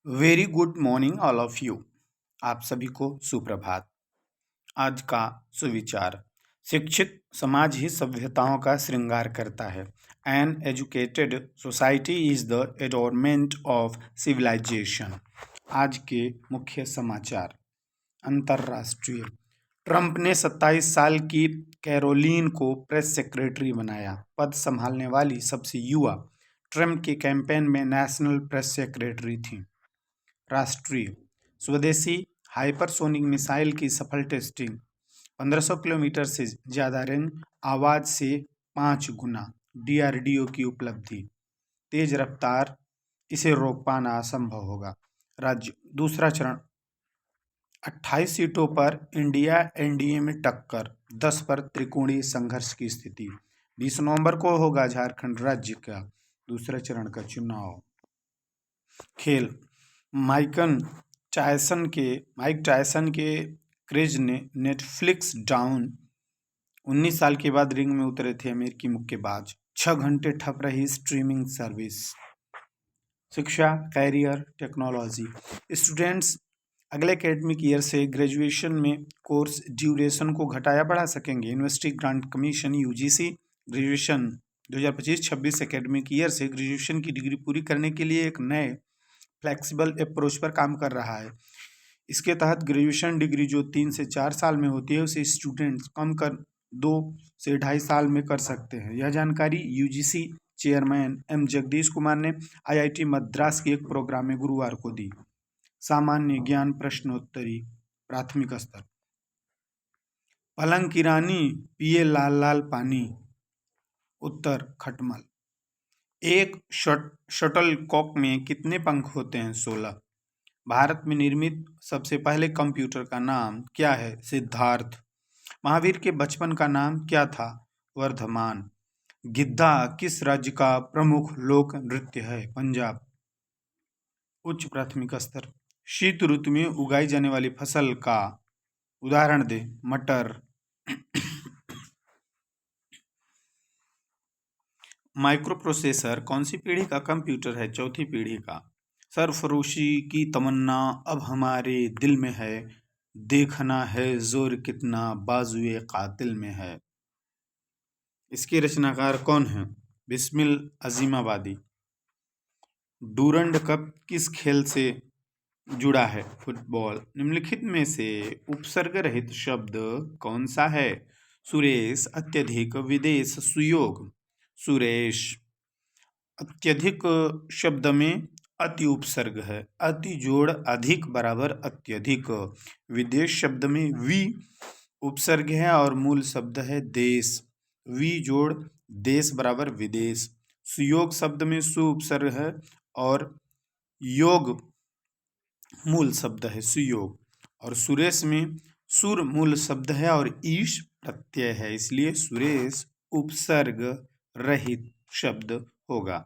Very good morning all of you. आप सभी को सुप्रभात। आज का सुविचार: शिक्षित समाज ही सभ्यताओं का श्रृंगार करता है। An educated society is the adornment of civilisation. आज के मुख्य समाचार। अंतर्राष्ट्रीय: ट्रंप ने 27 साल की कैरोलीन को प्रेस सेक्रेटरी बनाया। पद संभालने वाली सबसे युवा ट्रंप के कैंपेन में नेशनल प्रेस सेक्रेटरी थी। राष्ट्रीय: स्वदेशी हाइपरसोनिक मिसाइल की सफल टेस्टिंग। 1500 किलोमीटर से ज़्यादा रेंज, आवाज़ से 5 गुना। डीआरडीओ की उपलब्धि। तेज रफ्तार, इसे रोक पाना असंभव होगा। राज्य: दूसरा चरण। 28 सीटों पर इंडिया एनडीए में टक्कर। 10 पर त्रिकोणीय संघर्ष की स्थिति। 20 नवंबर को होगा झारखंड राज्य का दूसरे चरण का चुनाव। खेल: माइक टायसन के क्रेज ने नेटफ्लिक्स डाउन। 19 साल के बाद रिंग में उतरे थे अमेरिकी मुक्केबाज। 6 घंटे ठप रही स्ट्रीमिंग सर्विस। शिक्षा, कैरियर, टेक्नोलॉजी: स्टूडेंट्स अगले एकेडमिक ईयर से ग्रेजुएशन में कोर्स ड्यूरेशन को घटाया बढ़ा सकेंगे। University grant commission UGC graduation 2025-26 academic year से ग्रेजुएशन की डिग्री पूरी करने के लिए एक नए फ्लेक्सिबल अप्रोच पर काम कर रहा है। इसके तहत ग्रेजुएशन डिग्री जो 3 से 4 साल में होती है उसे स्टूडेंट्स कम कर 2 से 2.5 साल में कर सकते हैं। यह जानकारी UGC chairman M Jagadish Kumar ने आईआईटी मद्रास के एक प्रोग्राम में गुरुवार को दी। सामान्य ज्ञान प्रश्नोत्तरी प्राथमिक स्तर। पलंग की रानी पिए लाल लाल पानी। उत्तर खटमल। एक शटल कॉक में कितने पंख होते हैं? 16। भारत में निर्मित सबसे पहले कंप्यूटर का नाम क्या है? सिद्धार्थ। महावीर के बचपन का नाम क्या था? वर्धमान। गिद्धा किस राज्य का प्रमुख लोक नृत्य है? पंजाब। उच्च प्राथमिक स्तर। शीत ऋतु में उगाई जाने वाली फसल का उदाहरण दे। मटर। माइक्रोप्रोसेसर कौन सी पीढ़ी का कंप्यूटर है? चौथी पीढ़ी का। सरफरोशी की तमन्ना अब हमारे दिल में है, देखना है जोर कितना बाजुए कातिल में है। इसके रचनाकार कौन है? बिस्मिल अजीमाबादी। डूरंड कप किस खेल से जुड़ा है? फुटबॉल। निम्नलिखित में से उपसर्ग रहित शब्द कौन सा है? सुरेश, अत्यधिक, विदेश, सुयोग। सुरेश। अत्यधिक शब्द में अति उपसर्ग है। अति जोड़ अधिक बराबर अत्यधिक। विदेश शब्द में वी उपसर्ग है और मूल शब्द है देश। वी जोड़ देश बराबर विदेश। सुयोग शब्द में सु उपसर्ग है और योग मूल शब्द है सुयोग। और सुरेश में सुर मूल शब्द है और ईश प्रत्यय है, इसलिए सुरेश उपसर्ग रहित शब्द होगा।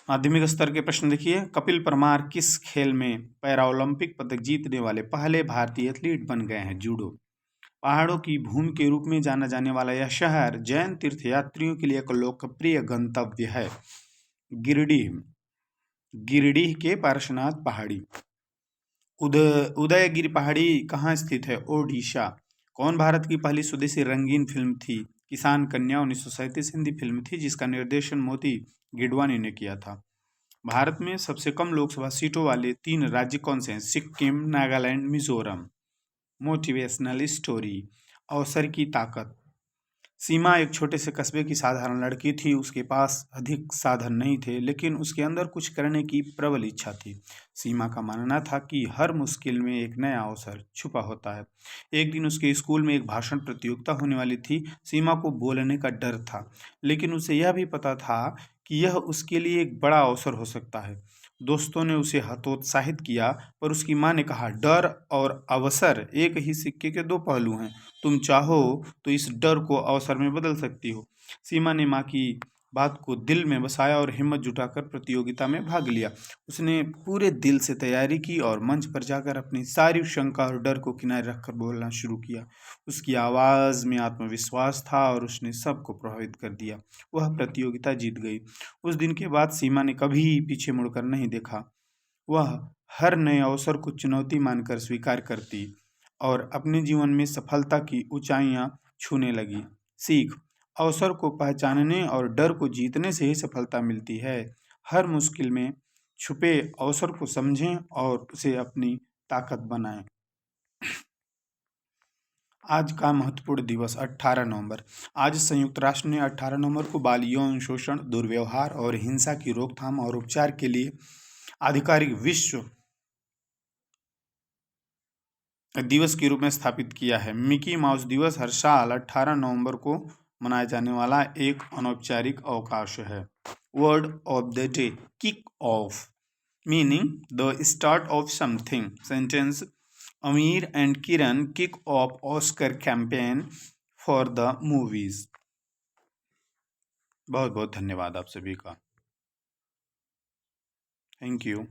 माध्यमिक स्तर के प्रश्न देखिए। कपिल परमार किस खेल में पैरालंपिक पदक जीतने वाले पहले भारतीय एथलीट बन गए हैं? जूडो। पहाड़ों की भूमि के रूप में जाना जाने वाला यह शहर जैन तीर्थयात्रियों के लिए एक लोकप्रिय गंतव्य है। गिरिडीह। गिरिडीह के पार्श्वनाथ पहाड़ी। उदयगिरि पहाड़ी कहाँ स्थित है? ओडिशा। कौन भारत की पहली स्वदेशी रंगीन फिल्म थी? किसान कन्या 1937 हिंदी फिल्म थी जिसका निर्देशन मोती गिडवानी ने किया था। भारत में सबसे कम लोकसभा सीटों वाले 3 राज्य कौन से हैं? सिक्किम, नागालैंड, मिजोरम। Motivational story. अवसर की ताकत। सीमा एक छोटे से कस्बे की साधारण लड़की थी। उसके पास अधिक साधन नहीं थे लेकिन उसके अंदर कुछ करने की प्रबल इच्छा थी। सीमा का मानना था कि हर मुश्किल में एक नया अवसर छुपा होता है। एक दिन उसके स्कूल में एक भाषण प्रतियोगिता होने वाली थी। सीमा को बोलने का डर था लेकिन उसे यह भी पता था कि यह उसके लिए एक बड़ा अवसर हो सकता है। दोस्तों ने उसे हतोत्साहित किया पर उसकी माँ ने कहा, डर और अवसर एक ही सिक्के के 2 पहलू हैं। तुम चाहो तो इस डर को अवसर में बदल सकती हो। सीमा ने माँ की बात को दिल में बसाया और हिम्मत जुटाकर प्रतियोगिता में भाग लिया। उसने पूरे दिल से तैयारी की और मंच पर जाकर अपनी सारी शंका और डर को किनारे रखकर बोलना शुरू किया। उसकी आवाज़ में आत्मविश्वास था और उसने सबको प्रभावित कर दिया। वह प्रतियोगिता जीत गई। उस दिन के बाद सीमा ने कभी पीछे मुड़कर नहीं देखा। वह हर नए अवसर को चुनौती मानकर स्वीकार करती और अपने जीवन में सफलता की ऊंचाइयां छूने लगी। सीख: अवसर को पहचानने और डर को जीतने से ही सफलता मिलती है। हर मुश्किल में छुपे अवसर को समझें और उसे अपनी ताकत बनाएं। आज का महत्वपूर्ण दिवस 18 नवंबर। आज संयुक्त राष्ट्र ने 18 नवंबर को बाल यौन शोषण, दुर्व्यवहार और हिंसा की रोकथाम और उपचार के लिए आधिकारिक विश्व दिवस के रूप में स्थापित किया है। मिकी माउस दिवस हर साल 18 नवंबर को मनाया जाने वाला एक अनौपचारिक अवकाश है। Word of the day: kick off, meaning the start of something. Sentence: Amir and Kiran kick off Oscar campaign for the movies. बहुत बहुत धन्यवाद आप सभी का। Thank you.